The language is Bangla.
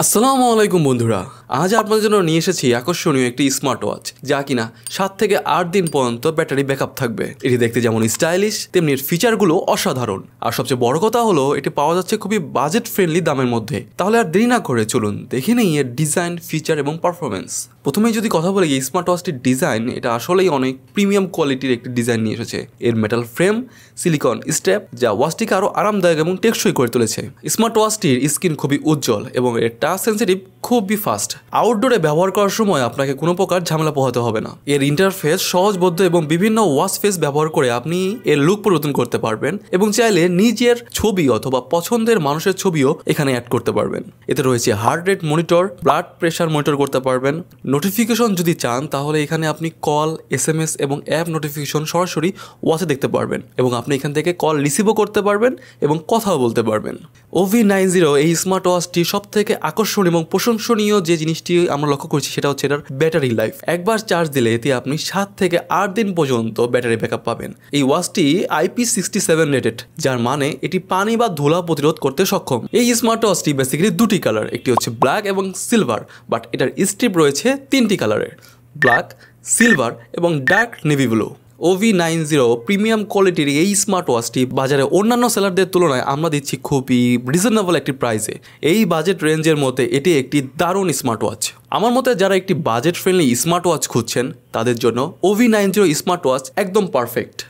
আসসালামু আলাইকুম বন্ধুরা, আজ আপনাদের জন্য নিয়ে এসেছি আকর্ষণীয় একটি স্মার্ট ওয়াচ যা কিনা 7 থেকে 8 দিন পর্যন্ত ব্যাটারি ব্যাকআপ থাকবে। এটি দেখতে যেমন স্টাইলিশ তেমনি এর ফিচারগুলো অসাধারণ। আর সবচেয়ে বড় কথা হলো এটি পাওয়া যাচ্ছে খুবই বাজেট ফ্রেন্ডলি দামের মধ্যে। তাহলে আর দেরি না করে চলুন দেখে নেই এর ডিজাইন, ফিচার এবং পারফরমেন্স। প্রথমেই যদি কথা বলি এই স্মার্ট ওয়াচটির ডিজাইন, এটা আসলেই অনেক প্রিমিয়াম কোয়ালিটির একটি ডিজাইন নিয়ে এসেছে। এর মেটাল ফ্রেম, সিলিকন স্ট্র্যাপ যা ওয়াচটিকে আরও আরামদায়ক এবং টেকসই করে তুলেছে। স্মার্ট ওয়াচটির স্ক্রিন খুবই উজ্জ্বল এবং এর টাচ সেন্সিটিভ খুবই ফাস্ট। আউটডোরে ব্যবহার করার সময় আপনাকে কোনো প্রকার ঝামেলা পোহাতে হবে না। এর ইন্টারফেস সহজবোধ্য এবং বিভিন্ন ওয়াচ ফেস ব্যবহার করে আপনি এর লুক পরিবর্তন করতে পারবেন এবং চাইলে নিজের ছবি অথবা পছন্দের মানুষের ছবিও এখানে অ্যাড করতে পারবেন। এতে রয়েছে heart rate monitor, blood pressure monitor করতে পারবেন। নোটিফিকেশন যদি চান তাহলে এখানে আপনি কল, SMS এবং অ্যাপ নোটিফিকেশন সরাসরি ওয়াচে দেখতে পারবেন এবং আপনি এখান থেকে কল রিসিভও করতে পারবেন এবং কথাও বলতে পারবেন। OV90 এই স্মার্ট ওয়াচটি সব থেকে আকর্ষণীয় এবং প্রশংসনীয় যে জিনিসটি আমরা লক্ষ্য করছি সেটা হচ্ছে এটার ব্যাটারি লাইফ। একবার চার্জ দিলে এতে আপনি 7 থেকে 8 দিন পর্যন্ত ব্যাটারি ব্যাকআপ পাবেন। এই ওয়াচটি IP67 রেটেড, যার মানে এটি পানি বা ধুলা প্রতিরোধ করতে সক্ষম। এই স্মার্ট ওয়াচটি বেসিক্যালি দুটি কালার, একটি হচ্ছে ব্ল্যাক এবং সিলভার, বাট এটার স্ট্রিপ রয়েছে 3টি কালারের, ব্ল্যাক, সিলভার এবং dark navy blue. OV90 premium কোয়ালিটির এই স্মার্ট ওয়াচটি বাজারে অন্যান্য সেলারদের তুলনায় আমরা দিচ্ছি খুবই রিজনেবল একটি প্রাইসে। এই বাজেট রেঞ্জের মধ্যে এটি একটি দারুণ স্মার্ট ওয়াচ। আমার মতে যারা একটি বাজেট ফ্রেন্ডলি স্মার্ট ওয়াচ খুঁজছেন তাদের জন্য OV90 স্মার্ট ওয়াচ একদম পারফেক্ট।